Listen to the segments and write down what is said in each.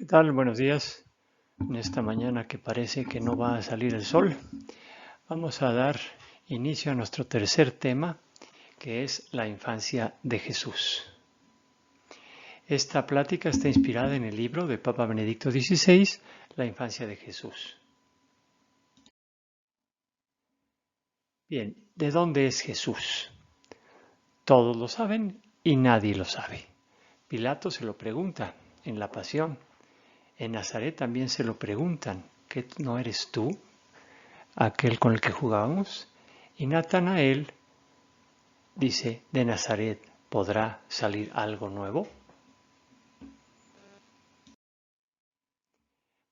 ¿Qué tal? Buenos días. En esta mañana que parece que no va a salir el sol, vamos a dar inicio a nuestro tercer tema, que es la infancia de Jesús. Esta plática está inspirada en el libro de Papa Benedicto XVI, La infancia de Jesús. Bien, ¿de dónde es Jesús? Todos lo saben y nadie lo sabe. Pilato se lo pregunta en la Pasión. En Nazaret también se lo preguntan, ¿qué no eres tú aquel con el que jugábamos? Y Natanael dice, ¿de Nazaret podrá salir algo nuevo?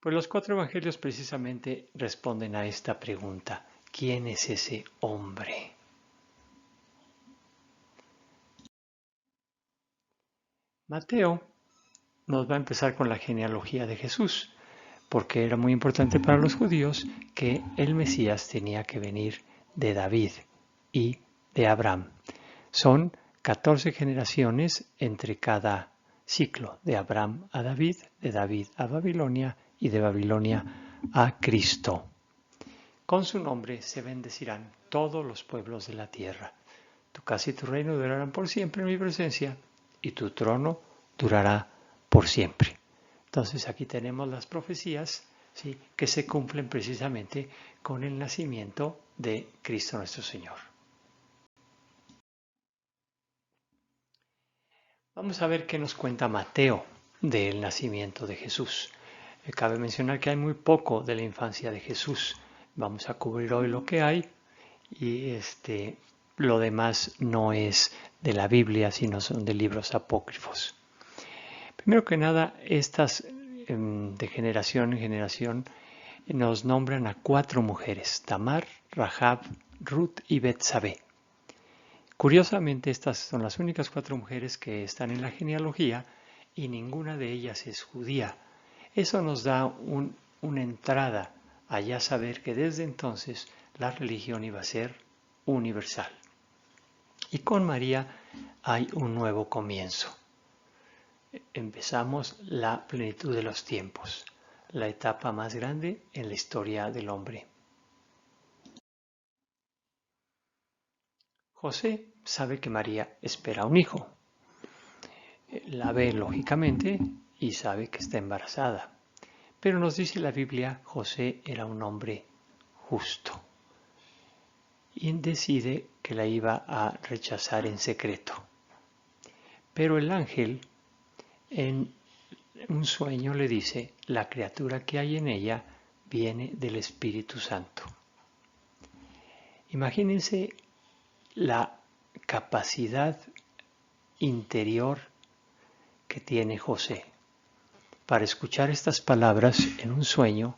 Pues los cuatro evangelios precisamente responden a esta pregunta. ¿Quién es ese hombre? Mateo nos va a empezar con la genealogía de Jesús, porque era muy importante para los judíos que el Mesías tenía que venir de David y de Abraham. Son 14 generaciones entre cada ciclo, de Abraham a David, de David a Babilonia y de Babilonia a Cristo. Con su nombre se bendecirán todos los pueblos de la tierra. Tu casa y tu reino durarán por siempre en mi presencia, y tu trono durará por siempre. Entonces aquí tenemos las profecías, ¿sí?, que se cumplen precisamente con el nacimiento de Cristo nuestro Señor. Vamos a ver qué nos cuenta Mateo del nacimiento de Jesús. Cabe mencionar que hay muy poco de la infancia de Jesús. Vamos a cubrir hoy lo que hay y lo demás no es de la Biblia, sino son de libros apócrifos. Primero que nada, estas de generación en generación nos nombran a 4 mujeres: Tamar, Rahab, Ruth y Betsabé. Curiosamente, estas son las únicas 4 mujeres que están en la genealogía y ninguna de ellas es judía. Eso nos da una entrada a ya saber que desde entonces la religión iba a ser universal. Y con María hay un nuevo comienzo. Empezamos la plenitud de los tiempos, la etapa más grande en la historia del hombre. José sabe que María espera un hijo. La ve lógicamente y sabe que está embarazada. Pero nos dice la Biblia, José era un hombre justo y decide que la iba a rechazar en secreto. Pero el ángel en un sueño le dice, la criatura que hay en ella viene del Espíritu Santo. Imagínense la capacidad interior que tiene José para escuchar estas palabras en un sueño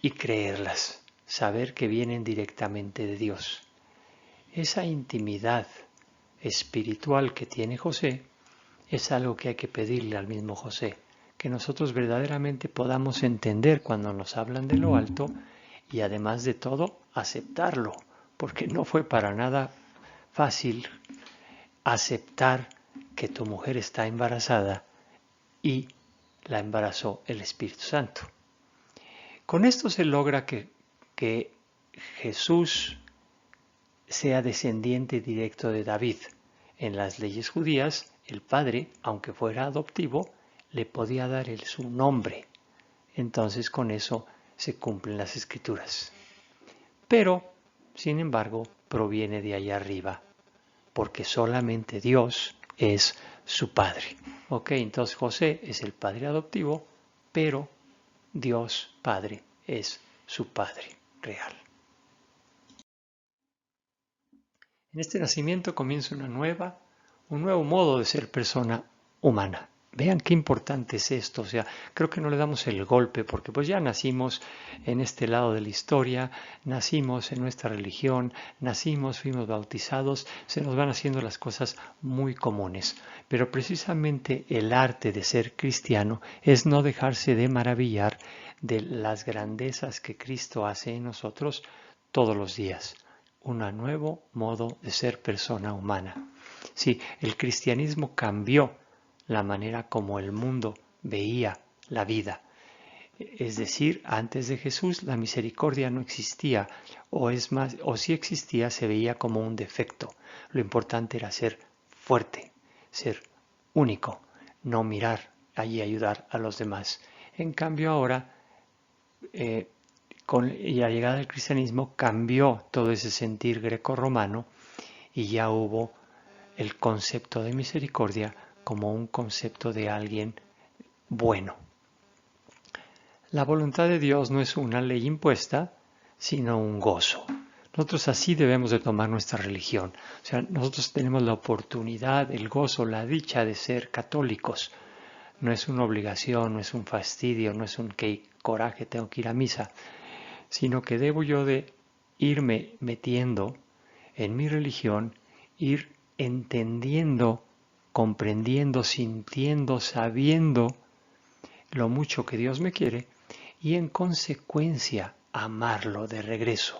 y creerlas, saber que vienen directamente de Dios. Esa intimidad espiritual que tiene José es algo que hay que pedirle al mismo José, que nosotros verdaderamente podamos entender cuando nos hablan de lo alto y además de todo aceptarlo, porque no fue para nada fácil aceptar que tu mujer está embarazada y la embarazó el Espíritu Santo. Con esto se logra que Jesús sea descendiente directo de David. En las leyes judías, el padre, aunque fuera adoptivo, le podía dar su nombre. Entonces con eso se cumplen las escrituras. Pero, sin embargo, proviene de allá arriba, porque solamente Dios es su padre. Ok, entonces José es el padre adoptivo, pero Dios Padre es su Padre real. En este nacimiento comienza un nuevo modo de ser persona humana. Vean qué importante es esto, o sea, creo que no le damos el golpe porque pues ya nacimos en este lado de la historia, nacimos en nuestra religión, nacimos, fuimos bautizados, se nos van haciendo las cosas muy comunes. Pero precisamente el arte de ser cristiano es no dejarse de maravillar de las grandezas que Cristo hace en nosotros todos los días. Un nuevo modo de ser persona humana. Sí, el cristianismo cambió la manera como el mundo veía la vida. Es decir, antes de Jesús la misericordia no existía, o es más, o si existía se veía como un defecto. Lo importante era ser fuerte, ser único, no mirar y ayudar a los demás. En cambio ahora, con la llegada del cristianismo cambió todo ese sentir grecorromano y ya hubo el concepto de misericordia como un concepto de alguien bueno. La voluntad de Dios no es una ley impuesta, sino un gozo. Nosotros así debemos de tomar nuestra religión. O sea, nosotros tenemos la oportunidad, el gozo, la dicha de ser católicos. No es una obligación, no es un fastidio, no es un qué coraje, tengo que ir a misa, sino que debo yo de irme metiendo en mi religión, ir entendiendo, comprendiendo, sintiendo, sabiendo lo mucho que Dios me quiere y en consecuencia amarlo de regreso.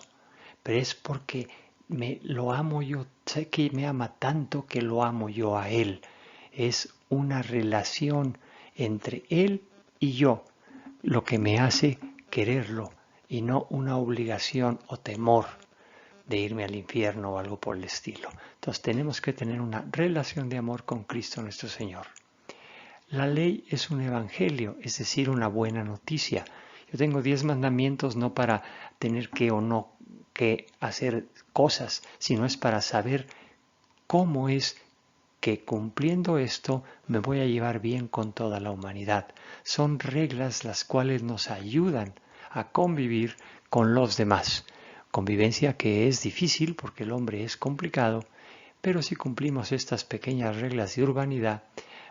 Pero es porque lo amo yo, sé que me ama tanto que lo amo yo a Él. Es una relación entre Él y yo lo que me hace quererlo y no una obligación o temor de irme al infierno o algo por el estilo. Entonces tenemos que tener una relación de amor con Cristo nuestro Señor. La ley es un evangelio, es decir, una buena noticia. Yo tengo 10 mandamientos no para tener que o no que hacer cosas, sino es para saber cómo es que cumpliendo esto me voy a llevar bien con toda la humanidad. Son reglas las cuales nos ayudan a convivir con los demás. Convivencia que es difícil porque el hombre es complicado, pero si cumplimos estas pequeñas reglas de urbanidad,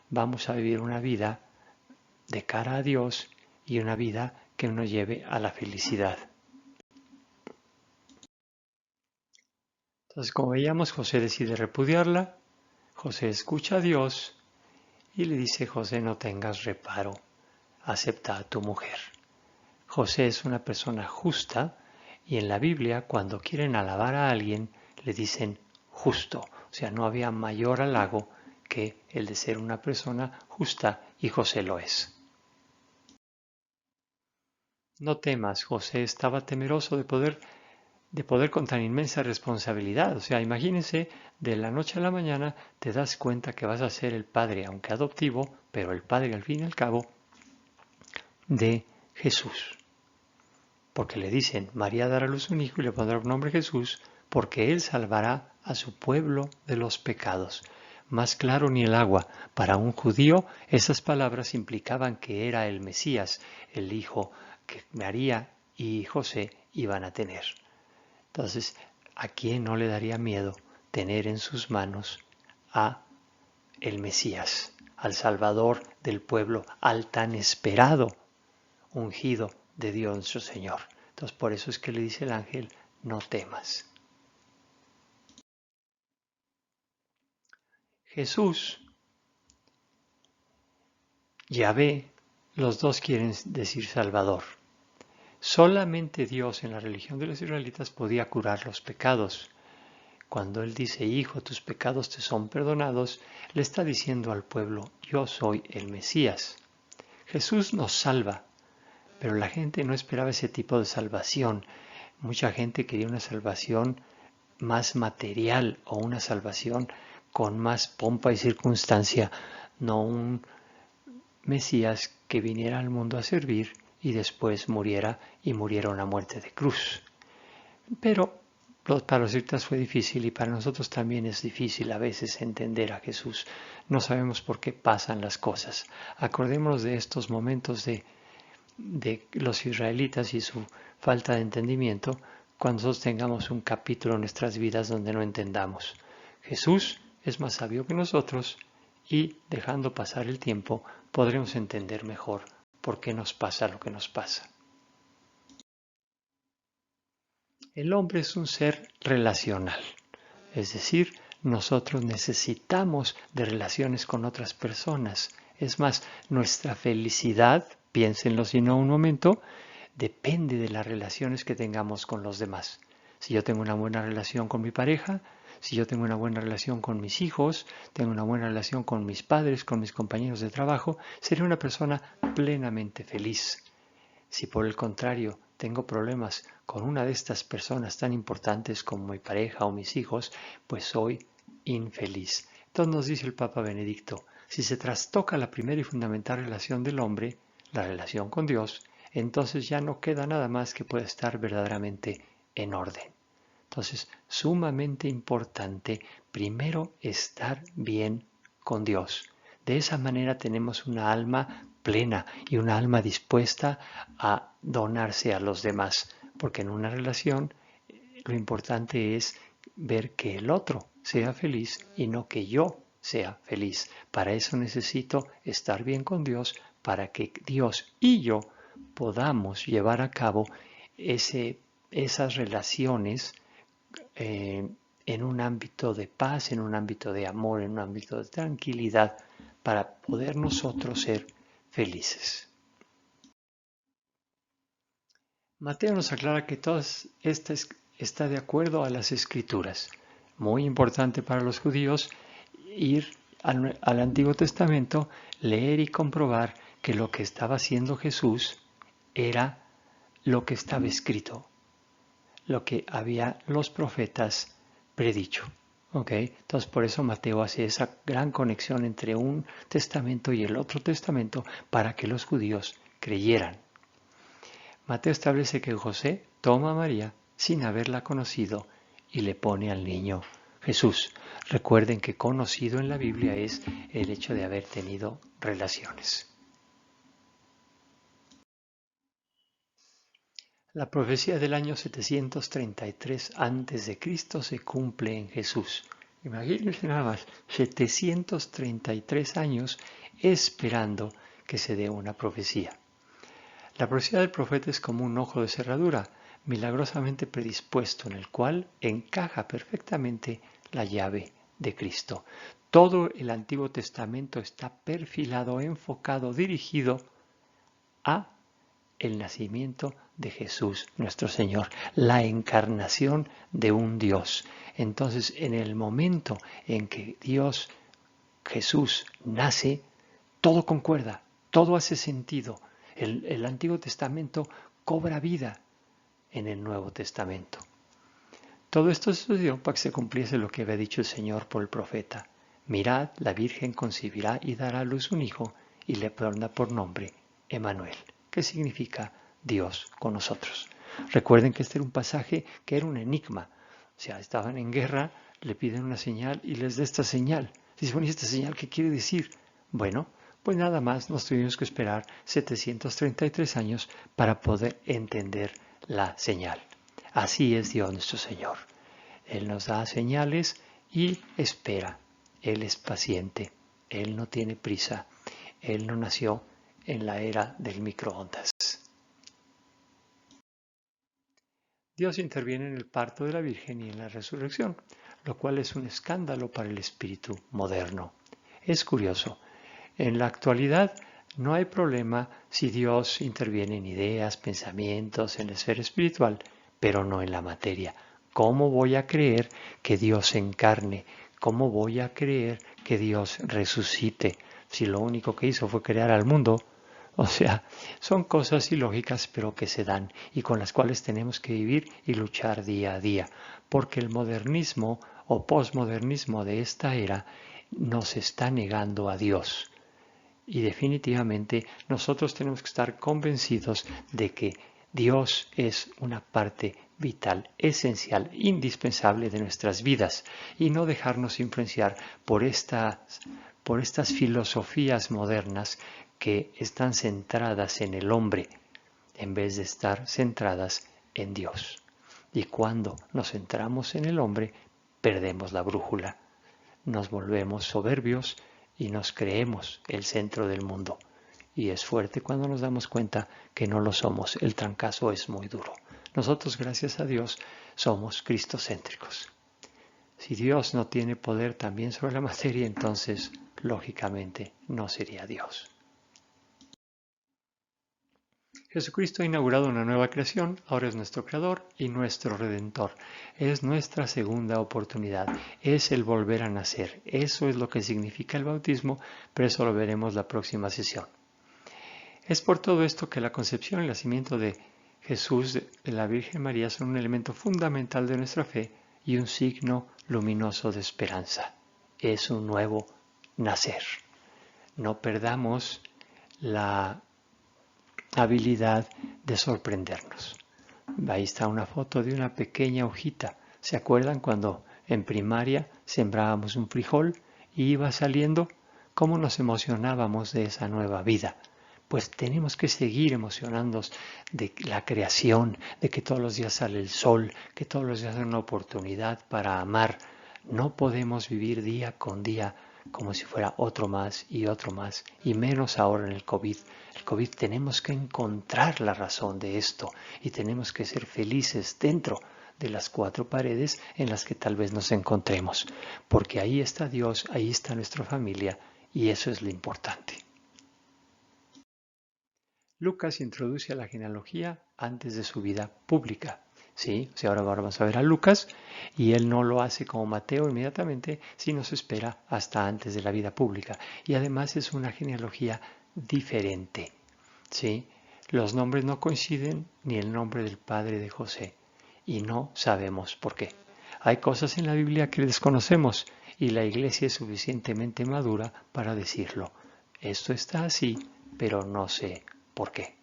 vamos a vivir una vida de cara a Dios y una vida que nos lleve a la felicidad. Entonces, como veíamos, José decide repudiarla. José escucha a Dios y le dice: José, no tengas reparo, acepta a tu mujer. José es una persona justa y en la Biblia, cuando quieren alabar a alguien, le dicen justo. O sea, no había mayor halago que el de ser una persona justa, y José lo es. No temas, José estaba temeroso de poder con tan inmensa responsabilidad. O sea, imagínense, de la noche a la mañana te das cuenta que vas a ser el padre, aunque adoptivo, pero el padre al fin y al cabo de Jesús. Porque le dicen: María dará a luz un hijo y le pondrá por nombre Jesús, porque él salvará a su pueblo de los pecados. Más claro ni el agua. Para un judío, esas palabras implicaban que era el Mesías, el hijo que María y José iban a tener. Entonces, ¿a quién no le daría miedo tener en sus manos a el Mesías, al Salvador del pueblo, al tan esperado ungido de Dios nuestro Señor? Entonces, por eso es que le dice el ángel: no temas. Jesús, Yahvé, los dos quieren decir Salvador. Solamente Dios en la religión de los israelitas podía curar los pecados. Cuando Él dice: Hijo, tus pecados te son perdonados, le está diciendo al pueblo: yo soy el Mesías. Jesús nos salva, pero la gente no esperaba ese tipo de salvación. Mucha gente quería una salvación más material o una salvación con más pompa y circunstancia, no un Mesías que viniera al mundo a servir y después muriera una muerte de cruz. Pero para los israelitas fue difícil, y para nosotros también es difícil a veces entender a Jesús. No sabemos por qué pasan las cosas. Acordémonos de estos momentos de los israelitas y su falta de entendimiento cuando nosotros tengamos un capítulo en nuestras vidas donde no entendamos. Jesús es más sabio que nosotros y, dejando pasar el tiempo, podremos entender mejor por qué nos pasa lo que nos pasa. El hombre es un ser relacional, es decir, nosotros necesitamos de relaciones con otras personas. Es más, nuestra felicidad, piénsenlo si no un momento, depende de las relaciones que tengamos con los demás. Si yo tengo una buena relación con mi pareja, si yo tengo una buena relación con mis hijos, tengo una buena relación con mis padres, con mis compañeros de trabajo, seré una persona plenamente feliz. Si por el contrario tengo problemas con una de estas personas tan importantes como mi pareja o mis hijos, pues soy infeliz. Entonces nos dice el Papa Benedicto, si se trastoca la primera y fundamental relación del hombre, la relación con Dios, entonces ya no queda nada más que pueda estar verdaderamente en orden. Entonces, sumamente importante primero estar bien con Dios. De esa manera tenemos una alma plena y una alma dispuesta a donarse a los demás, porque en una relación lo importante es ver que el otro sea feliz y no que yo sea feliz. Para eso necesito estar bien con Dios, para que Dios y yo podamos llevar a cabo esas relaciones en un ámbito de paz, en un ámbito de amor, en un ámbito de tranquilidad, para poder nosotros ser felices. Mateo nos aclara que todo esto está de acuerdo a las escrituras. Muy importante para los judíos ir al Antiguo Testamento, leer y comprobar que lo que estaba haciendo Jesús era lo que estaba escrito, lo que había los profetas predicho. Entonces por eso Mateo hace esa gran conexión entre un testamento y el otro testamento para que los judíos creyeran. Mateo establece que José toma a María sin haberla conocido y le pone al niño Jesús. Recuerden que conocido en la Biblia es el hecho de haber tenido relaciones. La profecía del año 733 a.C. se cumple en Jesús. Imagínense nada más, 733 años esperando que se dé una profecía. La profecía del profeta es como un ojo de cerradura, milagrosamente predispuesto, en el cual encaja perfectamente la llave de Cristo. Todo el Antiguo Testamento está perfilado, enfocado, dirigido a el nacimiento de Jesús, nuestro Señor, la encarnación de un Dios. Entonces, en el momento en que Dios, Jesús, nace, todo concuerda, todo hace sentido. El Antiguo Testamento cobra vida en el Nuevo Testamento. Todo esto sucedió para que se cumpliese lo que había dicho el Señor por el profeta. Mirad, la Virgen concebirá y dará a luz un hijo y le pondrá por nombre Emmanuel, que significa Dios con nosotros. Recuerden que este era un pasaje que era un enigma. O sea, estaban en guerra, le piden una señal y les da esta señal. Dice, bueno, ¿y esta señal qué quiere decir? Bueno, pues nada más nos tuvimos que esperar 733 años para poder entender la señal. Así es Dios nuestro Señor. Él nos da señales y espera. Él es paciente. Él no tiene prisa. Él no nació en la era del microondas. Dios interviene en el parto de la Virgen y en la resurrección, lo cual es un escándalo para el espíritu moderno. Es curioso. En la actualidad no hay problema si Dios interviene en ideas, pensamientos, en la esfera espiritual, pero no en la materia. ¿Cómo voy a creer que Dios se encarne? ¿Cómo voy a creer que Dios resucite si lo único que hizo fue crear al mundo? O sea, son cosas ilógicas pero que se dan y con las cuales tenemos que vivir y luchar día a día, porque el modernismo o posmodernismo de esta era nos está negando a Dios. Y definitivamente nosotros tenemos que estar convencidos de que Dios es una parte vital, esencial, indispensable de nuestras vidas y no dejarnos influenciar por estas filosofías modernas que están centradas en el hombre en vez de estar centradas en Dios. Y cuando nos centramos en el hombre, perdemos la brújula, nos volvemos soberbios y nos creemos el centro del mundo. Y es fuerte cuando nos damos cuenta que no lo somos. El trancazo es muy duro. Nosotros, gracias a Dios, somos cristocéntricos. Si Dios no tiene poder también sobre la materia, entonces, lógicamente, no sería Dios. Jesucristo ha inaugurado una nueva creación, ahora es nuestro Creador y nuestro Redentor. Es nuestra segunda oportunidad, es el volver a nacer. Eso es lo que significa el bautismo, pero eso lo veremos la próxima sesión. Es por todo esto que la concepción y el nacimiento de Jesús de la Virgen María son un elemento fundamental de nuestra fe y un signo luminoso de esperanza. Es un nuevo nacer. No perdamos la habilidad de sorprendernos. Ahí está una foto de una pequeña hojita. ¿Se acuerdan cuando en primaria sembrábamos un frijol y iba saliendo? ¿Cómo nos emocionábamos de esa nueva vida? Pues tenemos que seguir emocionándonos de la creación, de que todos los días sale el sol, que todos los días hay una oportunidad para amar. No podemos vivir día con día como si fuera otro más, y menos ahora en el COVID. El COVID tenemos que encontrar la razón de esto y tenemos que ser felices dentro de las cuatro paredes en las que tal vez nos encontremos, porque ahí está Dios, ahí está nuestra familia y eso es lo importante. Lucas introduce a la genealogía antes de su vida pública. ¿Sí? O sea, ahora vamos a ver a Lucas y él no lo hace como Mateo inmediatamente, sino se espera hasta antes de la vida pública. Y además es una genealogía diferente. ¿Sí? Los nombres no coinciden ni el nombre del padre de José y no sabemos por qué. Hay cosas en la Biblia que desconocemos y la iglesia es suficientemente madura para decirlo. Esto está así, pero no sé por qué.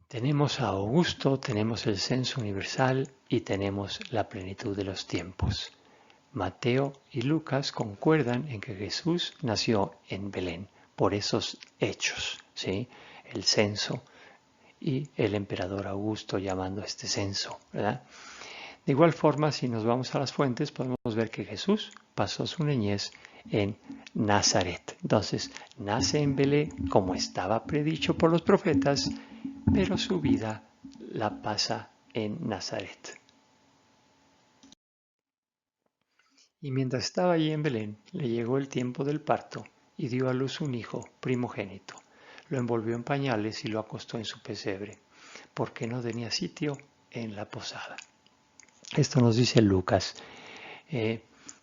Tenemos a Augusto, tenemos el censo universal y tenemos la plenitud de los tiempos. Mateo y Lucas concuerdan en que Jesús nació en Belén por esos hechos, ¿sí? El censo y el emperador Augusto llamando a este censo, ¿verdad? De igual forma, si nos vamos a las fuentes, podemos ver que Jesús pasó su niñez en Nazaret. Entonces, nace en Belén como estaba predicho por los profetas, pero su vida la pasa en Nazaret. Y mientras estaba allí en Belén, le llegó el tiempo del parto y dio a luz un hijo primogénito. Lo envolvió en pañales y lo acostó en su pesebre, porque no tenía sitio en la posada. Esto nos dice Lucas.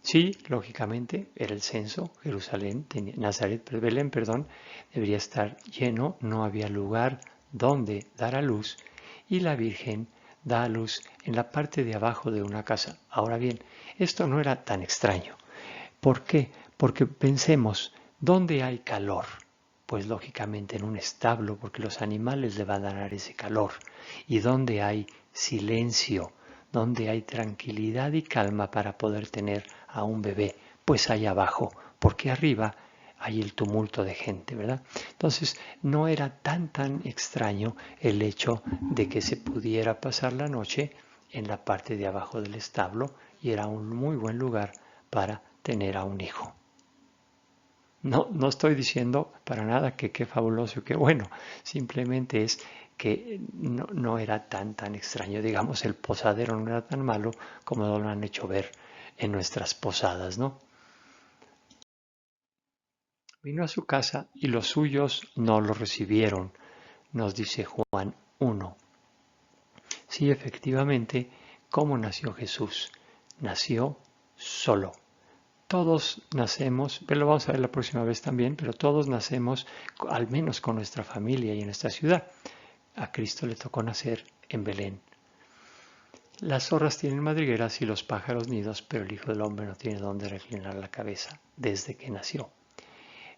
Sí, lógicamente, era el censo, Jerusalén, Nazaret, Belén, debería estar lleno, no había lugar donde dar a luz, y la Virgen da a luz en la parte de abajo de una casa. Ahora bien, esto no era tan extraño. ¿Por qué? Porque pensemos, ¿dónde hay calor? Pues lógicamente en un establo, porque los animales le van a dar ese calor. ¿Y dónde hay silencio? ¿Dónde hay tranquilidad y calma para poder tener a un bebé? Pues ahí abajo, porque arriba hay el tumulto de gente, ¿verdad? Entonces no era tan extraño el hecho de que se pudiera pasar la noche en la parte de abajo del establo y era un muy buen lugar para tener a un hijo. No estoy diciendo para nada que qué fabuloso, qué bueno, simplemente es que no era tan extraño, digamos, el posadero no era tan malo como lo han hecho ver en nuestras posadas, ¿no? Vino a su casa y los suyos no lo recibieron, nos dice Juan 1. Sí, efectivamente, ¿cómo nació Jesús? Nació solo. Todos nacemos, pero lo vamos a ver la próxima vez también, pero todos nacemos al menos con nuestra familia y en esta ciudad. A Cristo le tocó nacer en Belén. Las zorras tienen madrigueras y los pájaros nidos, pero el Hijo del Hombre no tiene dónde reclinar la cabeza desde que nació.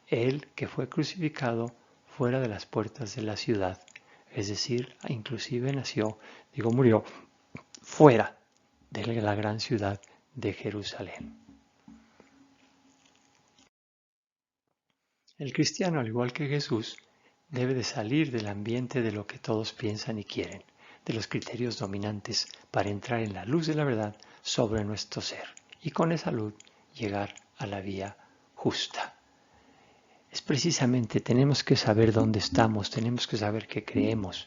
Él que fue crucificado fuera de las puertas de la ciudad, es decir, inclusive murió fuera de la gran ciudad de Jerusalén. El cristiano, al igual que Jesús, debe de salir del ambiente de lo que todos piensan y quieren, de los criterios dominantes para entrar en la luz de la verdad sobre nuestro ser y con esa luz llegar a la vía justa. Es precisamente, tenemos que saber dónde estamos, tenemos que saber qué creemos,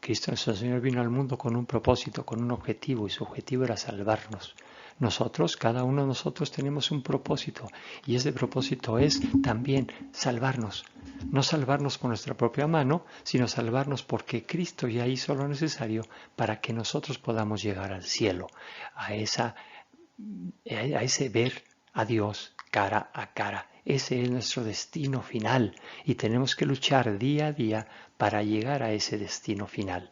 Cristo nuestro Señor vino al mundo con un propósito, con un objetivo, y su objetivo era salvarnos. Nosotros, cada uno de nosotros tenemos un propósito, y ese propósito es también salvarnos. No salvarnos por nuestra propia mano, sino salvarnos porque Cristo ya hizo lo necesario para que nosotros podamos llegar al cielo, a ese ver a Dios cara a cara. Ese es nuestro destino final y tenemos que luchar día a día para llegar a ese destino final.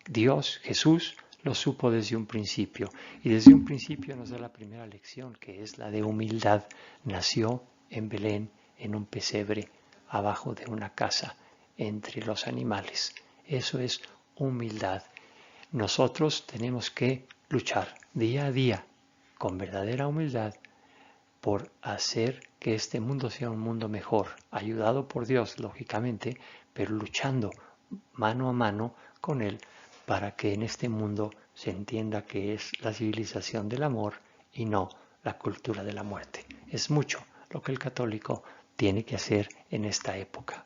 Dios, Jesús, lo supo desde un principio y desde un principio nos da la primera lección, que es la de humildad. Nació en Belén, en un pesebre, abajo de una casa, entre los animales. Eso es humildad. Nosotros tenemos que luchar día a día con verdadera humildad por hacer que este mundo sea un mundo mejor, ayudado por Dios, lógicamente, pero luchando mano a mano con Él para que en este mundo se entienda que es la civilización del amor y no la cultura de la muerte. Es mucho lo que el católico tiene que hacer en esta época.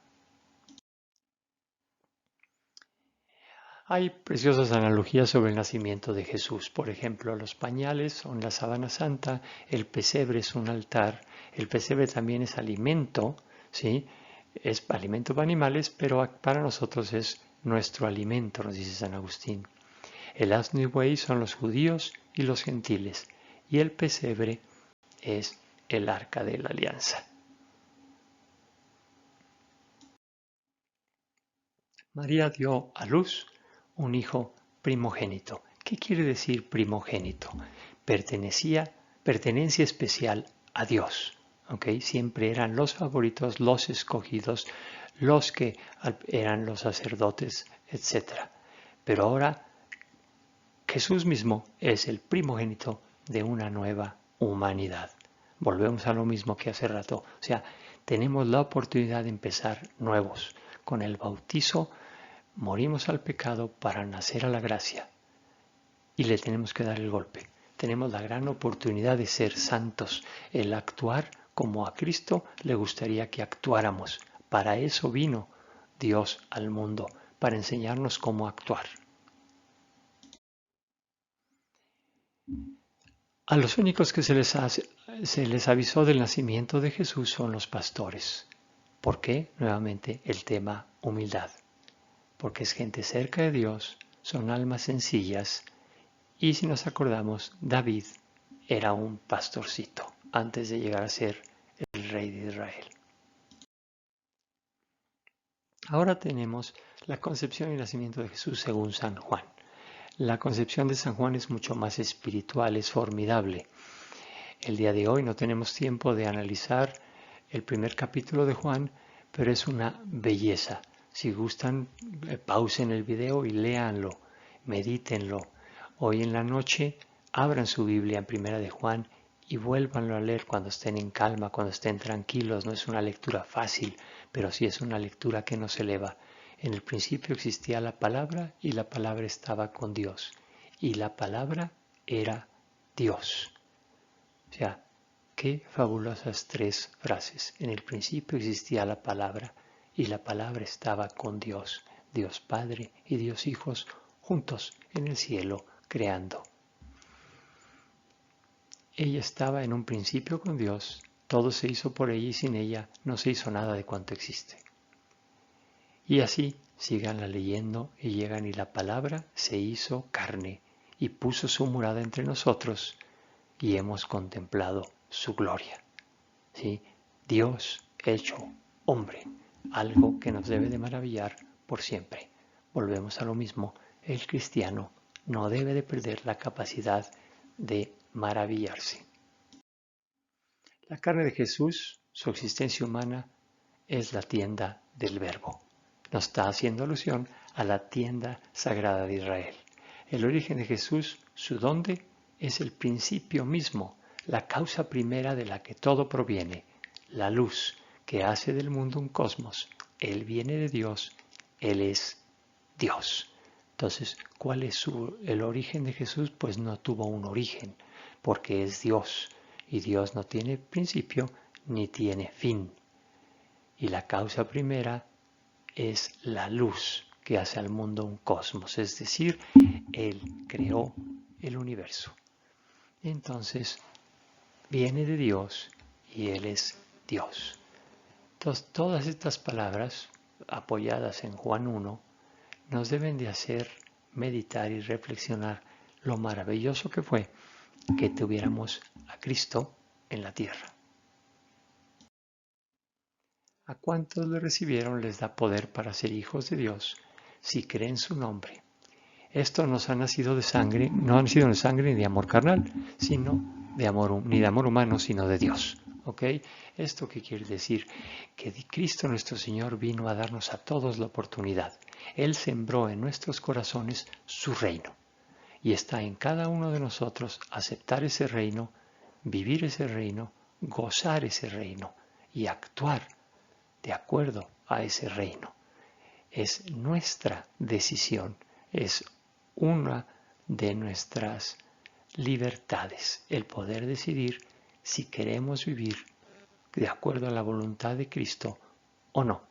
Hay preciosas analogías sobre el nacimiento de Jesús. Por ejemplo, los pañales son la sábana santa, el pesebre es un altar, el pesebre también es alimento, ¿sí? Es alimento para animales, pero para nosotros es nuestro alimento, nos dice San Agustín. El asno y buey son los judíos y los gentiles, y el pesebre es el arca de la alianza. María dio a luz un hijo primogénito. ¿Qué quiere decir primogénito? Pertenencia especial a Dios. ¿Okay? Siempre eran los favoritos, los escogidos, los que eran los sacerdotes, etc. Pero ahora Jesús mismo es el primogénito de una nueva humanidad. Volvemos a lo mismo que hace rato. O sea, tenemos la oportunidad de empezar nuevos. Con el bautizo morimos al pecado para nacer a la gracia y le tenemos que dar el golpe. Tenemos la gran oportunidad de ser santos, el actuar como a Cristo le gustaría que actuáramos. Para eso vino Dios al mundo, para enseñarnos cómo actuar. A los únicos que se les avisó del nacimiento de Jesús son los pastores. ¿Por qué? Nuevamente el tema humildad. Porque es gente cerca de Dios, son almas sencillas, y si nos acordamos, David era un pastorcito antes de llegar a ser el rey de Israel. Ahora tenemos la concepción y nacimiento de Jesús según San Juan. La concepción de San Juan es mucho más espiritual, es formidable. El día de hoy no tenemos tiempo de analizar el primer capítulo de Juan, pero es una belleza. Si gustan, pausen el video y léanlo, medítenlo. Hoy en la noche abran su Biblia en Primera de Juan y vuélvanlo a leer cuando estén en calma, cuando estén tranquilos. No es una lectura fácil, pero sí es una lectura que nos eleva. En el principio existía la palabra y la palabra estaba con Dios. Y la palabra era Dios. O sea, qué fabulosas tres frases. En el principio existía la palabra y la palabra estaba con Dios, Dios Padre y Dios Hijos, juntos en el cielo, creando. Ella estaba en un principio con Dios, todo se hizo por ella y sin ella no se hizo nada de cuanto existe. Y así, síganla leyendo y llegan y la palabra se hizo carne y puso su morada entre nosotros y hemos contemplado su gloria. ¿Sí? Dios hecho hombre, algo que nos debe de maravillar por siempre. Volvemos a lo mismo, el cristiano no debe de perder la capacidad de maravillarse. La carne de Jesús, su existencia humana, es la tienda del Verbo. Nos está haciendo alusión a la tienda sagrada de Israel. El origen de Jesús, su dónde, es el principio mismo, la causa primera de la que todo proviene, la luz que hace del mundo un cosmos. Él viene de Dios, Él es Dios. Entonces, ¿cuál es el origen de Jesús? Pues no tuvo un origen, porque es Dios, y Dios no tiene principio ni tiene fin. Y la causa primera es la luz que hace al mundo un cosmos, es decir, Él creó el universo. Entonces, viene de Dios y Él es Dios. Entonces, todas estas palabras, apoyadas en Juan 1, nos deben de hacer meditar y reflexionar lo maravilloso que fue que tuviéramos a Cristo en la tierra. A cuantos le recibieron les da poder para ser hijos de Dios, si creen su nombre. Esto no ha nacido de sangre, no ha nacido de sangre ni de amor carnal, sino de amor, ni de amor humano, sino de Dios. ¿Ok? ¿Esto qué quiere decir? Que Cristo nuestro Señor vino a darnos a todos la oportunidad. Él sembró en nuestros corazones su reino. Y está en cada uno de nosotros aceptar ese reino, vivir ese reino, gozar ese reino y actuar de acuerdo a ese reino. Es nuestra decisión, es una de nuestras libertades, el poder decidir si queremos vivir de acuerdo a la voluntad de Cristo o no.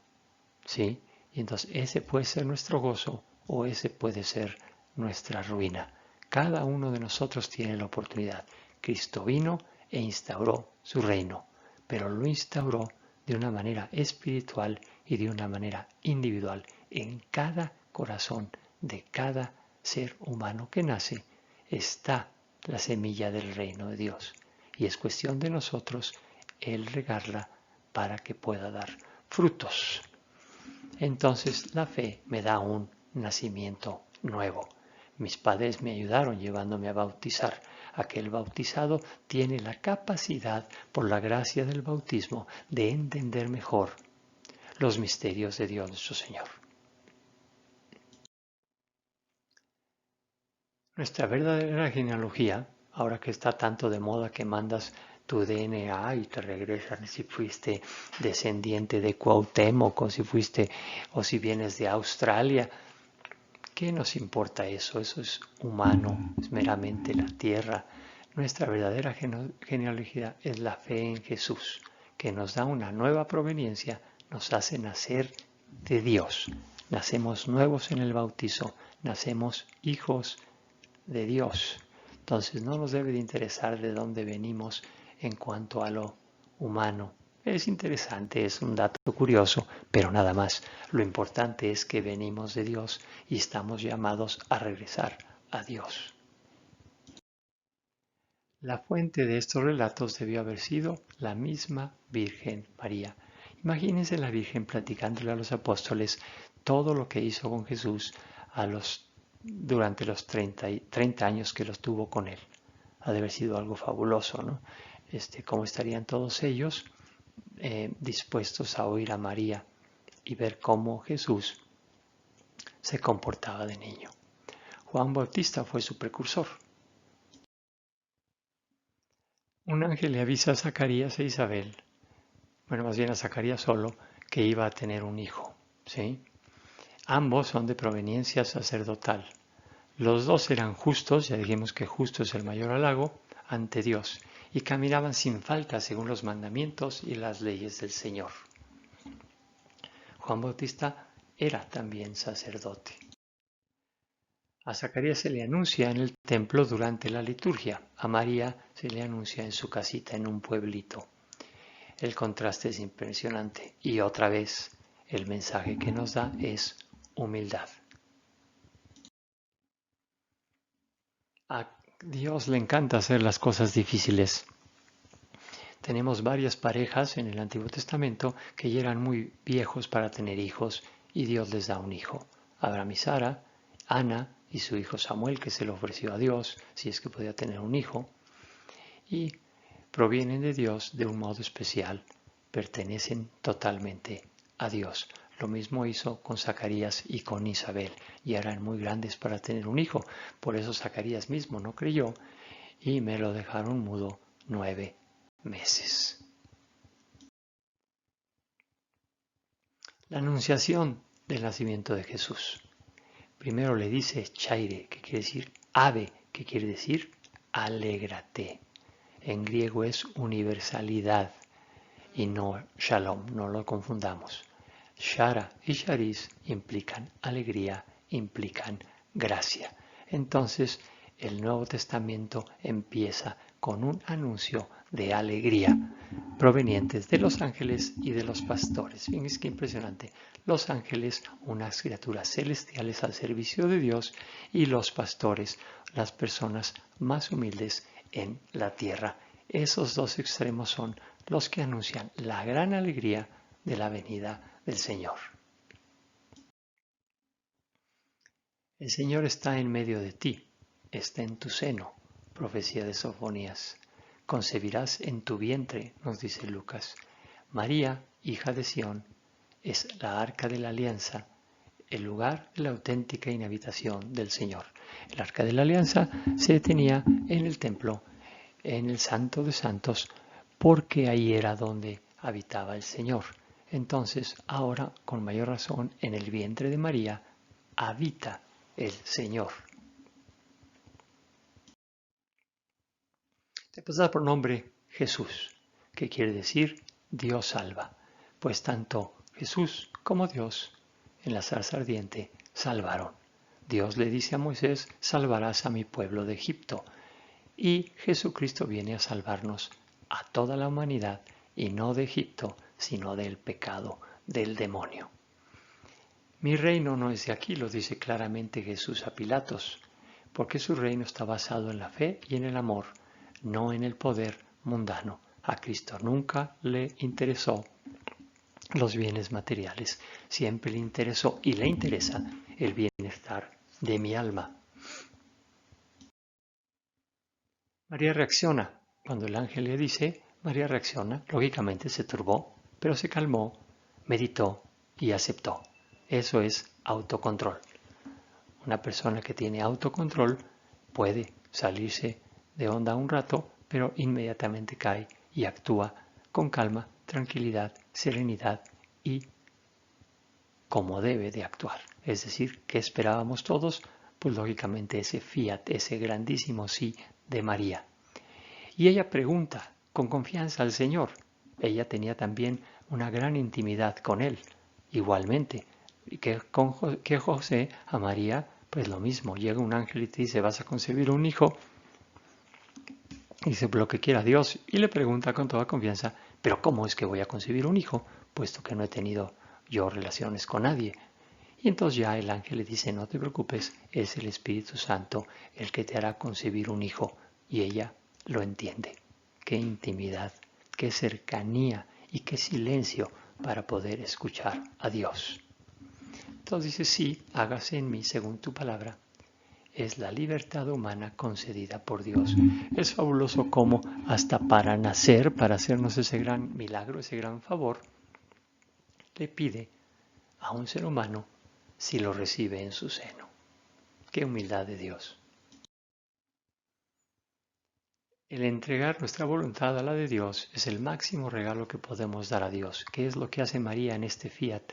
¿Sí? Y entonces ese puede ser nuestro gozo o ese puede ser nuestra ruina. Cada uno de nosotros tiene la oportunidad. Cristo vino e instauró su reino, pero lo instauró de una manera espiritual y de una manera individual en cada corazón de cada ser humano que nace. Está la semilla del reino de Dios y es cuestión de nosotros el regarla para que pueda dar frutos. Entonces la fe me da un nacimiento nuevo. Mis padres me ayudaron llevándome a bautizar. Aquel bautizado tiene la capacidad, por la gracia del bautismo, de entender mejor los misterios de Dios nuestro Señor. Nuestra verdadera genealogía, ahora que está tanto de moda que mandas tu DNA y te regresan si fuiste descendiente de Cuauhtémoc o si vienes de Australia. ¿Qué nos importa eso? Eso es humano, es meramente la tierra. Nuestra verdadera genealogía es la fe en Jesús, que nos da una nueva proveniencia, nos hace nacer de Dios. Nacemos nuevos en el bautizo, nacemos hijos de Dios. Entonces no nos debe de interesar de dónde venimos en cuanto a lo humano. Es interesante, es un dato curioso, pero nada más. Lo importante es que venimos de Dios y estamos llamados a regresar a Dios. La fuente de estos relatos debió haber sido la misma Virgen María. Imagínense la Virgen platicándole a los apóstoles todo lo que hizo con Jesús durante los 30 años que los tuvo con él. Ha de haber sido algo fabuloso, ¿no? Cómo estarían todos ellos dispuestos a oír a María y ver cómo Jesús se comportaba de niño. Juan Bautista fue su precursor. Un ángel le avisa a Zacarías e Isabel, bueno, más bien a Zacarías solo, que iba a tener un hijo, ¿sí? Ambos son de proveniencia sacerdotal. Los dos eran justos, ya dijimos que justo es el mayor halago, ante Dios, y caminaban sin falta según los mandamientos y las leyes del Señor. Juan Bautista era también sacerdote. A Zacarías se le anuncia en el templo durante la liturgia, a María se le anuncia en su casita en un pueblito. El contraste es impresionante y otra vez el mensaje que nos da es humildad. A Dios le encanta hacer las cosas difíciles. Tenemos varias parejas en el Antiguo Testamento que ya eran muy viejos para tener hijos y Dios les da un hijo. Abraham y Sara, Ana y su hijo Samuel, que se lo ofreció a Dios si es que podía tener un hijo, y provienen de Dios de un modo especial, pertenecen totalmente a Dios. Lo mismo hizo con Zacarías y con Isabel, y eran muy grandes para tener un hijo, por eso Zacarías mismo no creyó y me lo dejaron mudo 9 meses. La anunciación del nacimiento de Jesús. Primero le dice chaire, que quiere decir ave, que quiere decir alégrate. En griego es universalidad y no shalom, no lo confundamos. Shara y Charis implican alegría, implican gracia. Entonces, el Nuevo Testamento empieza con un anuncio de alegría provenientes de los ángeles y de los pastores. Fíjense qué impresionante. Los ángeles, unas criaturas celestiales al servicio de Dios, y los pastores, las personas más humildes en la tierra. Esos dos extremos son los que anuncian la gran alegría de la venida del Señor. El Señor está en medio de ti, está en tu seno, profecía de Sofonías. Concebirás en tu vientre, nos dice Lucas. María, hija de Sión, es la arca de la alianza, el lugar de la auténtica inhabitación del Señor. El arca de la alianza se detenía en el templo, en el Santo de Santos, porque ahí era donde habitaba el Señor. Entonces, ahora, con mayor razón, en el vientre de María habita el Señor. Te puedes dar por nombre Jesús, que quiere decir Dios salva, pues tanto Jesús como Dios en la zarza ardiente salvaron. Dios le dice a Moisés, salvarás a mi pueblo de Egipto. Y Jesucristo viene a salvarnos a toda la humanidad, y no de Egipto, sino del pecado, del demonio. Mi reino no es de aquí, lo dice claramente Jesús a Pilatos, porque su reino está basado en la fe y en el amor, no en el poder mundano. A Cristo nunca le interesó los bienes materiales, siempre le interesó y le interesa el bienestar de mi alma. María reacciona. Cuando el ángel le dice, María reacciona, lógicamente se turbó, pero se calmó, meditó y aceptó. Eso es autocontrol. Una persona que tiene autocontrol puede salirse de onda un rato, pero inmediatamente cae y actúa con calma, tranquilidad, serenidad y como debe de actuar. Es decir, ¿qué esperábamos todos? Pues lógicamente ese fiat, ese grandísimo sí de María. Y ella pregunta con confianza al Señor. Ella tenía también una gran intimidad con Él. Igualmente, que José a María, pues lo mismo. Llega un ángel y te dice, vas a concebir un hijo. Dice lo que quiera Dios. Y le pregunta con toda confianza, pero ¿cómo es que voy a concebir un hijo? Puesto que no he tenido yo relaciones con nadie. Y entonces ya el ángel le dice, no te preocupes, es el Espíritu Santo el que te hará concebir un hijo. Y ella lo entiende. Qué intimidad, qué cercanía y qué silencio para poder escuchar a Dios. Entonces dice, sí, hágase en mí según tu palabra. Es la libertad humana concedida por Dios. Es fabuloso cómo hasta para nacer, para hacernos ese gran milagro, ese gran favor, le pide a un ser humano si lo recibe en su seno. Qué humildad de Dios. El entregar nuestra voluntad a la de Dios es el máximo regalo que podemos dar a Dios. ¿Qué es lo que hace María en este fiat?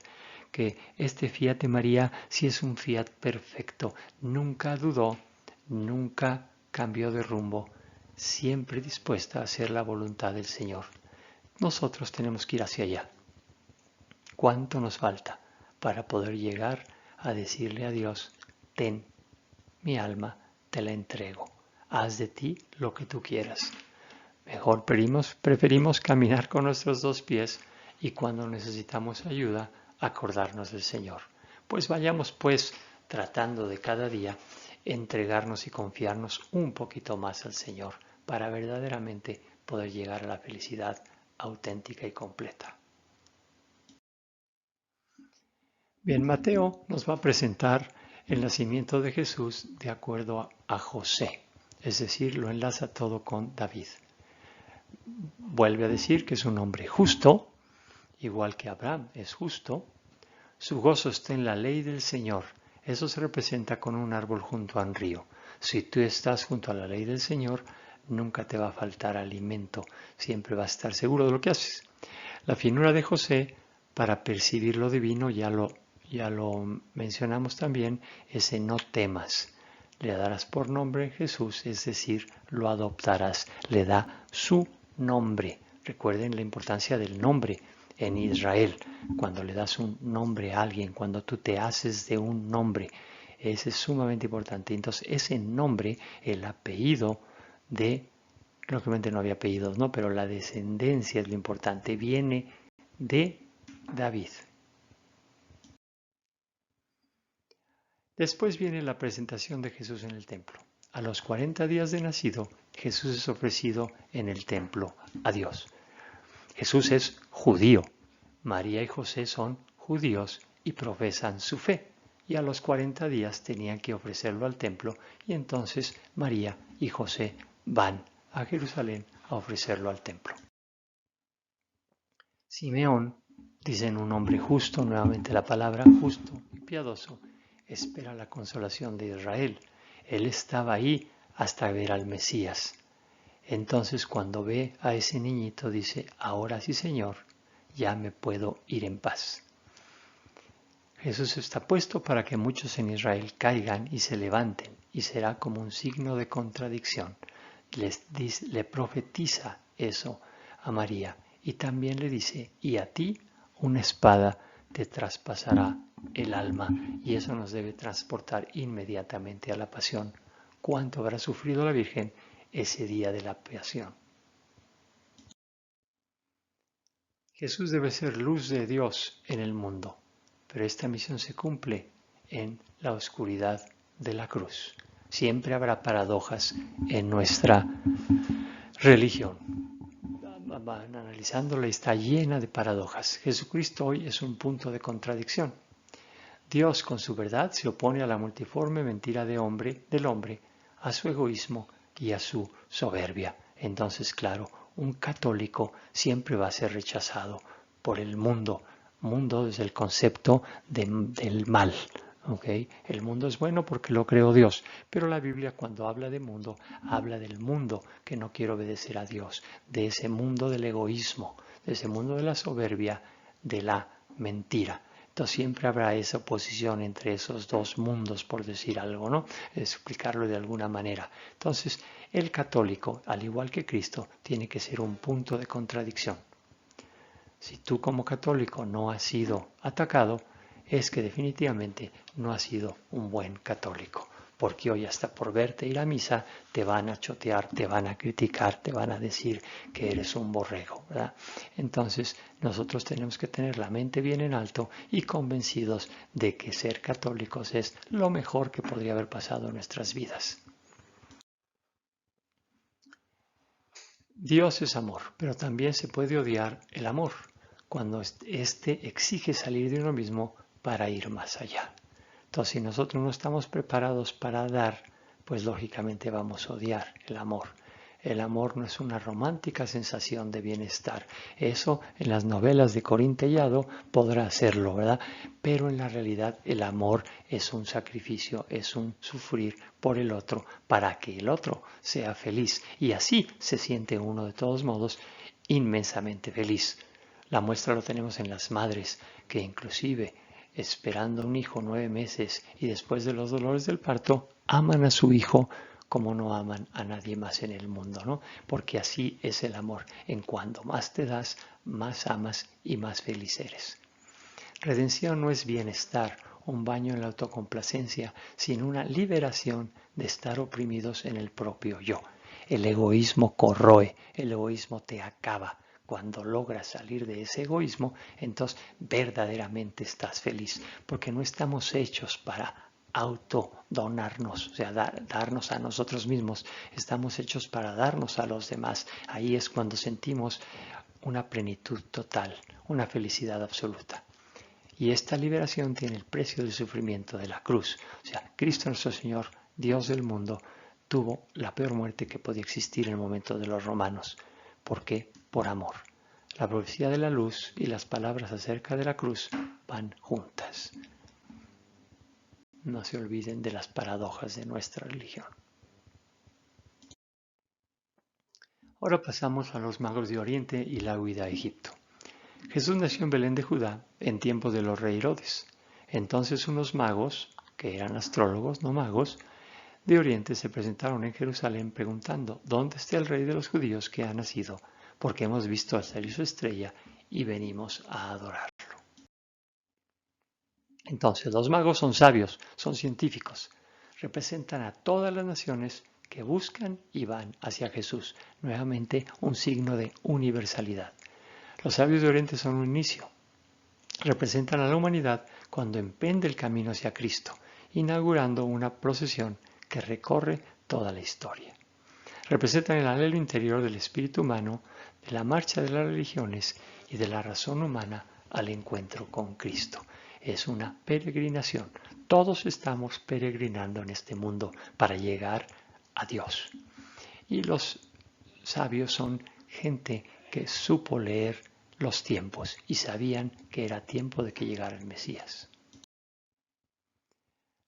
Que este fiat de María sí es un fiat perfecto. Nunca dudó, nunca cambió de rumbo, siempre dispuesta a hacer la voluntad del Señor. Nosotros tenemos que ir hacia allá. ¿Cuánto nos falta para poder llegar a decirle a Dios, ten, mi alma te la entrego, haz de ti lo que tú quieras? Mejor preferimos caminar con nuestros dos pies y cuando necesitamos ayuda, acordarnos del Señor. Pues vayamos pues tratando de cada día entregarnos y confiarnos un poquito más al Señor para verdaderamente poder llegar a la felicidad auténtica y completa. Bien, Mateo nos va a presentar el nacimiento de Jesús de acuerdo a José, es decir, lo enlaza todo con David. Vuelve a decir que es un hombre justo, igual que Abraham es justo. Su gozo está en la ley del Señor. Eso se representa con un árbol junto a un río. Si tú estás junto a la ley del Señor, nunca te va a faltar alimento, siempre vas a estar seguro de lo que haces. La finura de José, para percibir lo divino, ya lo mencionamos también, ese no temas. Le darás por nombre Jesús, es decir, lo adoptarás. Le da su nombre. Recuerden la importancia del nombre. en Israel. Cuando le das un nombre a alguien, cuando tú te haces de un nombre, ese es sumamente importante. Entonces, ese nombre, el apellido de, lógicamente no había apellidos, ¿no? Pero la descendencia es lo importante, viene de David. Después viene la presentación de Jesús en el templo. A los 40 días de nacido, Jesús es ofrecido en el templo a Dios. Jesús es judío. María y José son judíos y profesan su fe. Y a los 40 días tenían que ofrecerlo al templo y entonces María y José van a Jerusalén a ofrecerlo al templo. Simeón, dicen un hombre justo, nuevamente la palabra justo y piadoso, espera la consolación de Israel. Él estaba ahí hasta ver al Mesías. Entonces cuando ve a ese niñito dice, ahora sí Señor, ya me puedo ir en paz. Jesús está puesto para que muchos en Israel caigan y se levanten, y será como un signo de contradicción. Le profetiza eso a María, y también le dice, y a ti una espada te traspasará el alma, y eso nos debe transportar inmediatamente a la pasión. ¿Cuánto habrá sufrido la Virgen ese día de la pasión? Jesús debe ser luz de Dios en el mundo, pero esta misión se cumple en la oscuridad de la cruz. Siempre habrá paradojas en nuestra religión. Analizándola está llena de paradojas. Jesucristo hoy es un punto de contradicción. Dios con su verdad se opone a la multiforme mentira del hombre, a su egoísmo y a su soberbia. Entonces, claro, un católico siempre va a ser rechazado por el mundo. Mundo es el concepto del mal. ¿Okay? El mundo es bueno porque lo creó Dios, pero la Biblia cuando habla de mundo, habla del mundo que no quiere obedecer a Dios, de ese mundo del egoísmo, de ese mundo de la soberbia, de la mentira. Entonces siempre habrá esa oposición entre esos dos mundos, por decir algo, ¿no? Explicarlo de alguna manera. Entonces, el católico, al igual que Cristo, tiene que ser un punto de contradicción. Si tú como católico no has sido atacado, es que definitivamente no has sido un buen católico. Porque hoy hasta por verte ir a misa te van a chotear, te van a criticar, te van a decir que eres un borrego, ¿verdad? Entonces nosotros tenemos que tener la mente bien en alto y convencidos de que ser católicos es lo mejor que podría haber pasado en nuestras vidas. Dios es amor, pero también se puede odiar el amor cuando éste exige salir de uno mismo para ir más allá. Entonces, si nosotros no estamos preparados para dar, pues lógicamente vamos a odiar el amor. El amor no es una romántica sensación de bienestar. Eso en las novelas de Corín Tellado podrá hacerlo, ¿verdad? Pero en la realidad el amor es un sacrificio, es un sufrir por el otro para que el otro sea feliz. Y así se siente uno de todos modos inmensamente feliz. La muestra lo tenemos en las madres que inclusive esperando un hijo 9 meses y después de los dolores del parto aman a su hijo como no aman a nadie más en el mundo, ¿no? Porque así es el amor. En cuanto más te das, más amas y más feliz eres. Redención no es bienestar, un baño en la autocomplacencia, sino una liberación de estar oprimidos en el propio yo. El egoísmo corroe, el egoísmo te acaba. Cuando logras salir de ese egoísmo, entonces verdaderamente estás feliz, porque no estamos hechos para autodonarnos, o sea, darnos a nosotros mismos. Estamos hechos para darnos a los demás. Ahí es cuando sentimos una plenitud total, una felicidad absoluta. Y esta liberación tiene el precio del sufrimiento de la cruz. O sea, Cristo nuestro Señor, Dios del mundo, tuvo la peor muerte que podía existir en el momento de los romanos. ¿Por qué? Por amor. La profecía de la luz y las palabras acerca de la cruz van juntas. No se olviden de las paradojas de nuestra religión. Ahora pasamos a los magos de Oriente y la huida a Egipto. Jesús nació en Belén de Judá en tiempo de los rey Herodes. Entonces unos magos, que eran astrólogos, no magos, de Oriente se presentaron en Jerusalén preguntando, ¿dónde está el rey de los judíos que ha nacido? Porque hemos visto al salir su estrella y venimos a adorarlo. Entonces, los magos son sabios, son científicos, representan a todas las naciones que buscan y van hacia Jesús. Nuevamente, un signo de universalidad. Los sabios de Oriente son un inicio. Representan a la humanidad cuando emprende el camino hacia Cristo, inaugurando una procesión que recorre toda la historia. Representan el anhelo interior del espíritu humano, de la marcha de las religiones y de la razón humana al encuentro con Cristo. Es una peregrinación. Todos estamos peregrinando en este mundo para llegar a Dios. Y los sabios son gente que supo leer los tiempos y sabían que era tiempo de que llegara el Mesías.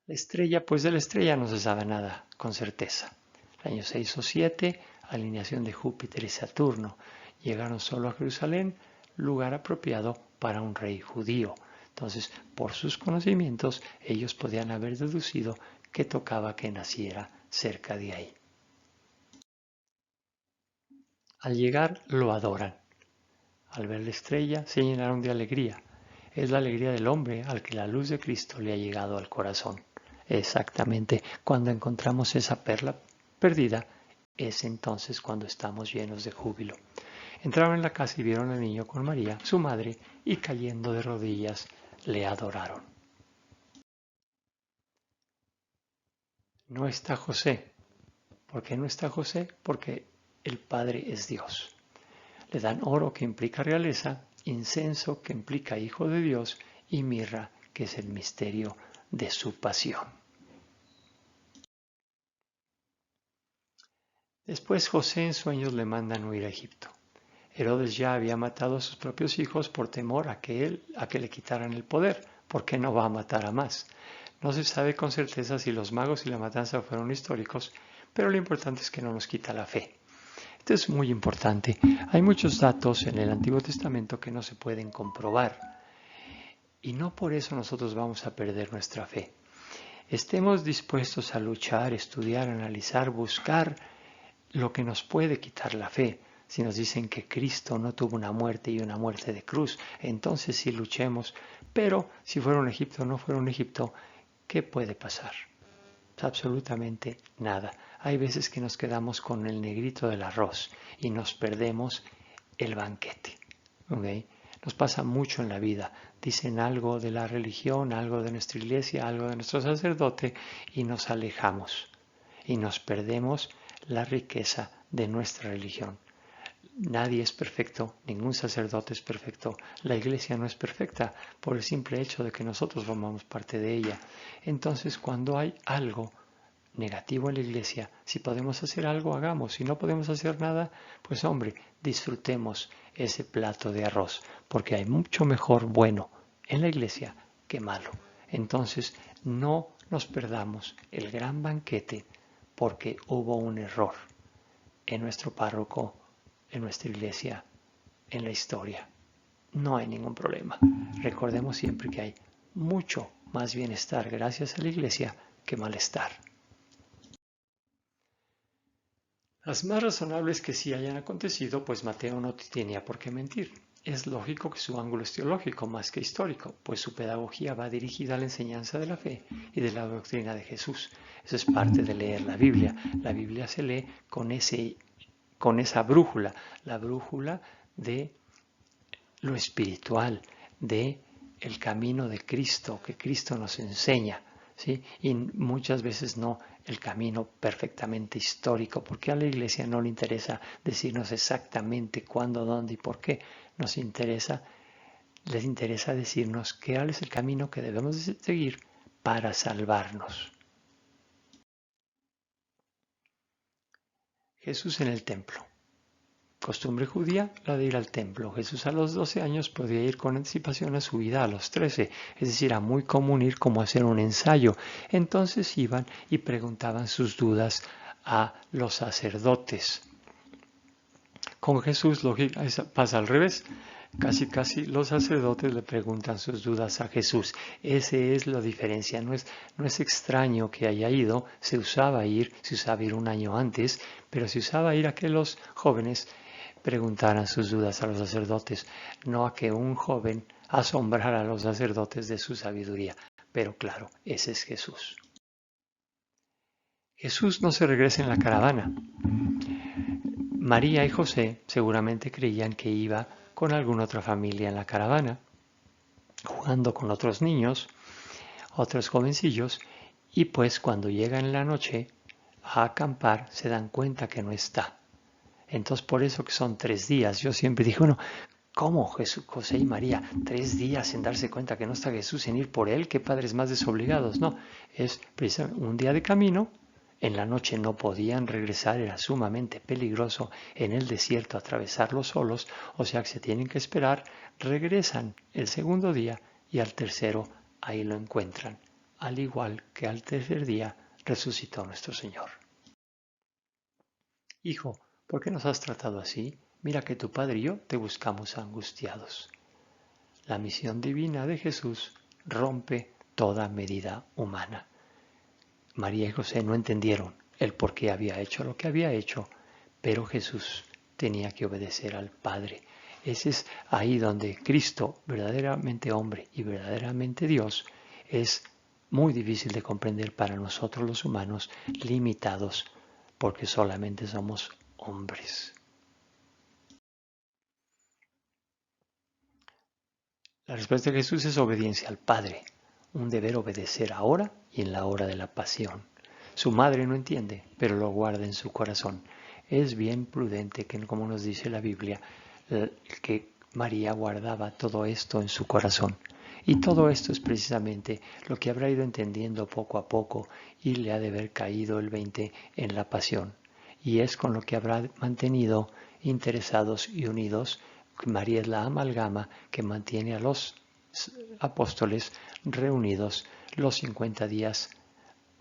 La estrella, pues de la estrella no se sabe nada con certeza. El año 6 o 7, alineación de Júpiter y Saturno. Llegaron solo a Jerusalén, lugar apropiado para un rey judío. Entonces, por sus conocimientos, ellos podían haber deducido que tocaba que naciera cerca de ahí. Al llegar, lo adoran. Al ver la estrella, se llenaron de alegría. Es la alegría del hombre al que la luz de Cristo le ha llegado al corazón. Exactamente cuando encontramos esa perla perdida, es entonces cuando estamos llenos de júbilo. Entraron en la casa y vieron al niño con María, su madre, y cayendo de rodillas, le adoraron. No está José. ¿Por qué no está José? Porque el Padre es Dios. Le dan oro, que implica realeza, incenso, que implica hijo de Dios, y mirra, que es el misterio de su pasión. Después José en sueños le mandan huir a Egipto. Herodes ya había matado a sus propios hijos por temor a que le quitaran el poder. ¿Por qué no va a matar a más? No se sabe con certeza si los magos y la matanza fueron históricos, pero lo importante es que no nos quita la fe. Esto es muy importante. Hay muchos datos en el Antiguo Testamento que no se pueden comprobar. Y no por eso nosotros vamos a perder nuestra fe. Estemos dispuestos a luchar, estudiar, analizar, buscar lo que nos puede quitar la fe. Si nos dicen que Cristo no tuvo una muerte y una muerte de cruz, entonces sí luchemos. Pero si fuera un Egipto o no fuera un Egipto, ¿qué puede pasar? Absolutamente nada. Hay veces que nos quedamos con el negrito del arroz y nos perdemos el banquete. ¿Okay? Nos pasa mucho en la vida. Dicen algo de la religión, algo de nuestra iglesia, algo de nuestro sacerdote y nos alejamos y nos perdemos la riqueza de nuestra religión. Nadie es perfecto, ningún sacerdote es perfecto, la iglesia no es perfecta por el simple hecho de que nosotros formamos parte de ella. Entonces, cuando hay algo negativo en la iglesia, si podemos hacer algo, hagamos. Si no podemos hacer nada, pues hombre, disfrutemos ese plato de arroz, porque hay mucho mejor bueno en la iglesia que malo. Entonces, no nos perdamos el gran banquete porque hubo un error en nuestro párroco, en nuestra iglesia, en la historia. No hay ningún problema. Recordemos siempre que hay mucho más bienestar gracias a la iglesia que malestar. Las más razonables que sí hayan acontecido, pues Mateo no tenía por qué mentir. Es lógico que su ángulo es teológico más que histórico, pues su pedagogía va dirigida a la enseñanza de la fe y de la doctrina de Jesús. Eso es parte de leer la Biblia. La Biblia se lee con esa brújula, la brújula de lo espiritual, de el camino de Cristo, que Cristo nos enseña, ¿sí? Y muchas veces no el camino perfectamente histórico, porque a la Iglesia no le interesa decirnos exactamente cuándo, dónde y por qué. Les interesa decirnos cuál es el camino que debemos seguir para salvarnos. Jesús en el templo. Costumbre judía, la de ir al templo. Jesús a los 12 años podía ir con anticipación a su vida a los 13, es decir, era muy común ir como hacer un ensayo. Entonces iban y preguntaban sus dudas a los sacerdotes. Con Jesús, lógica, pasa al revés. Casi los sacerdotes le preguntan sus dudas a Jesús. Esa es la diferencia. No es extraño que haya ido. Se usaba ir un año antes, pero se usaba ir a que los jóvenes preguntaran sus dudas a los sacerdotes, no a que un joven asombrara a los sacerdotes de su sabiduría. Pero claro, ese es Jesús. Jesús no se regresa en la caravana. María y José seguramente creían que iba con alguna otra familia en la caravana, jugando con otros niños, otros jovencillos, y pues cuando llegan en la noche a acampar se dan cuenta que no está. Entonces por eso que son 3 días. Yo siempre dije, bueno, ¿cómo Jesús, José y María? 3 días en darse cuenta que no está Jesús, en ir por él, qué padres más desobligados. No, es precisamente un día de camino. En la noche no podían regresar, era sumamente peligroso en el desierto atravesarlo solos, o sea que se tienen que esperar, regresan el segundo día y al tercero ahí lo encuentran, al igual que al tercer día resucitó nuestro Señor. Hijo, ¿por qué nos has tratado así? Mira que tu padre y yo te buscamos angustiados. La misión divina de Jesús rompe toda medida humana. María y José no entendieron el por qué había hecho lo que había hecho, pero Jesús tenía que obedecer al Padre. Ese es ahí donde Cristo, verdaderamente hombre y verdaderamente Dios, es muy difícil de comprender para nosotros los humanos limitados, porque solamente somos hombres. La respuesta de Jesús es obediencia al Padre, un deber obedecer ahora y en la hora de la pasión. Su madre no entiende, pero lo guarda en su corazón. Es bien prudente que, como nos dice la Biblia, que María guardaba todo esto en su corazón. Y todo esto es precisamente lo que habrá ido entendiendo poco a poco y le ha de haber caído el 20 en la pasión. Y es con lo que habrá mantenido interesados y unidos. María es la amalgama que mantiene a los apóstoles reunidos los 50 días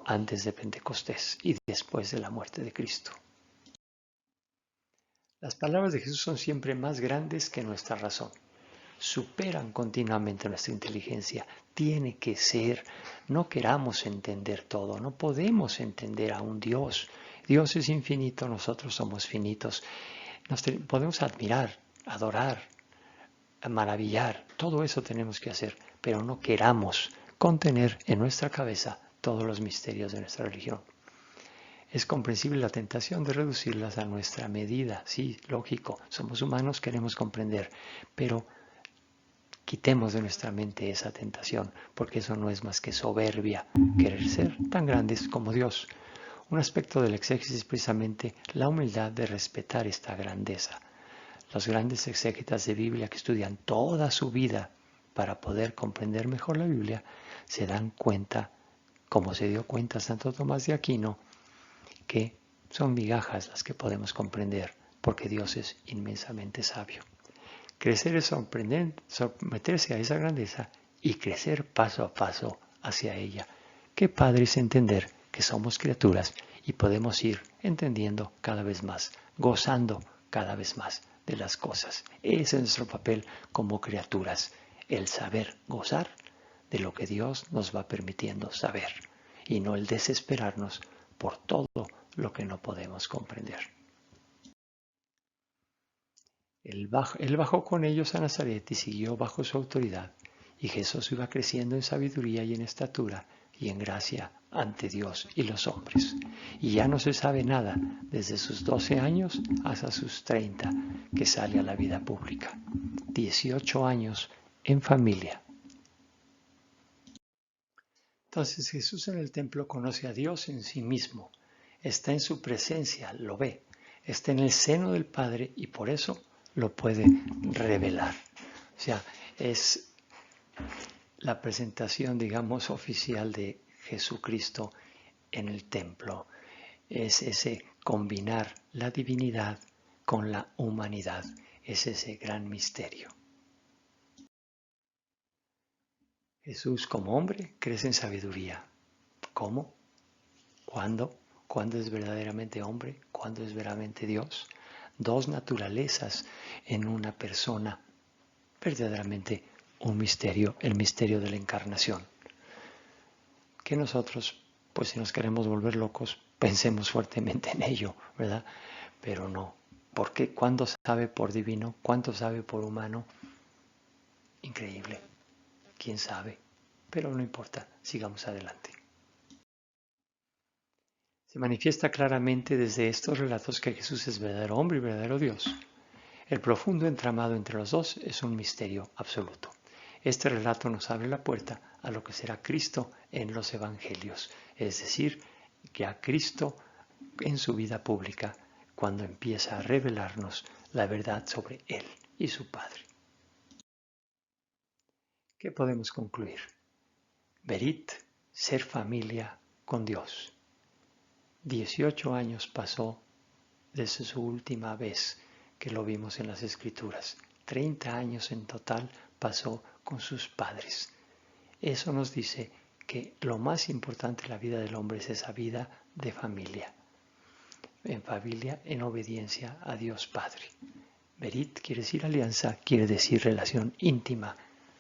antes de Pentecostés y después de la muerte de Cristo. Las palabras de Jesús son siempre más grandes que nuestra razón. Superan continuamente nuestra inteligencia. Tiene que ser. No queramos entender todo. No podemos entender a un Dios. Dios es infinito, nosotros somos finitos. Podemos admirar, adorar, maravillar. Todo eso tenemos que hacer, pero no queramos contener en nuestra cabeza todos los misterios de nuestra religión. Es comprensible la tentación de reducirlas a nuestra medida. Sí, lógico, somos humanos, queremos comprender, pero quitemos de nuestra mente esa tentación, porque eso no es más que soberbia, querer ser tan grandes como Dios. Un aspecto del exégesis es precisamente la humildad de respetar esta grandeza. Los grandes exégetas de Biblia que estudian toda su vida para poder comprender mejor la Biblia, se dan cuenta, como se dio cuenta Santo Tomás de Aquino, que son migajas las que podemos comprender, porque Dios es inmensamente sabio. Crecer es someterse a esa grandeza y crecer paso a paso hacia ella. Qué padre es entender que somos criaturas y podemos ir entendiendo cada vez más, gozando cada vez más de las cosas. Ese es nuestro papel como criaturas, el saber gozar de lo que Dios nos va permitiendo saber y no el desesperarnos por todo lo que no podemos comprender. Él bajó con ellos a Nazaret y siguió bajo su autoridad, y Jesús iba creciendo en sabiduría y en estatura y en gracia ante Dios y los hombres. Y ya no se sabe nada desde sus 12 años hasta sus 30, que sale a la vida pública. 18 años en familia. Entonces Jesús en el templo conoce a Dios en sí mismo, está en su presencia, lo ve, está en el seno del Padre y por eso lo puede revelar. O sea, es la presentación, digamos, oficial de Jesucristo en el templo. Es ese combinar la divinidad con la humanidad. Es ese gran misterio. Jesús como hombre crece en sabiduría. ¿Cómo? ¿Cuándo? ¿Cuándo es verdaderamente hombre? ¿Cuándo es verdaderamente Dios? Dos naturalezas en una persona. Verdaderamente un misterio, el misterio de la encarnación. Que nosotros, pues si nos queremos volver locos, pensemos fuertemente en ello, ¿verdad? Pero no, ¿Por qué? ¿Cuándo sabe por divino? ¿Cuánto sabe por humano? Increíble. ¿Quién sabe? Pero no importa, sigamos adelante. Se manifiesta claramente desde estos relatos que Jesús es verdadero hombre y verdadero Dios. El profundo entramado entre los dos es un misterio absoluto. Este relato nos abre la puerta a lo que será Cristo en los evangelios, es decir, que a Cristo en su vida pública, cuando empieza a revelarnos la verdad sobre Él y su Padre. ¿Qué podemos concluir? Berit, ser familia con Dios. 18 años pasó desde su última vez que lo vimos en las Escrituras. 30 años en total pasó con sus padres. Eso nos dice que lo más importante en la vida del hombre es esa vida de familia. En familia, en obediencia a Dios Padre. Berit quiere decir alianza, quiere decir relación íntima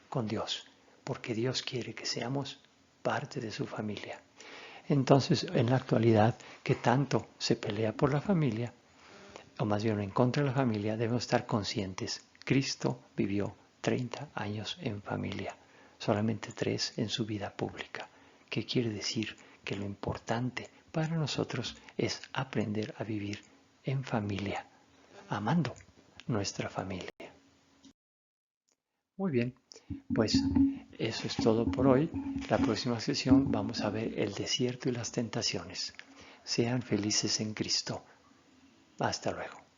con Dios, porque Dios quiere que seamos parte de su familia. Entonces, en la actualidad, que tanto se pelea por la familia, o más bien en contra de la familia, debemos estar conscientes. Cristo vivió 30 años en familia, solamente 3 en su vida pública. ¿Qué quiere decir? Que lo importante para nosotros es aprender a vivir en familia, amando nuestra familia. Muy bien, pues eso es todo por hoy. La próxima sesión vamos a ver el desierto y las tentaciones. Sean felices en Cristo. Hasta luego.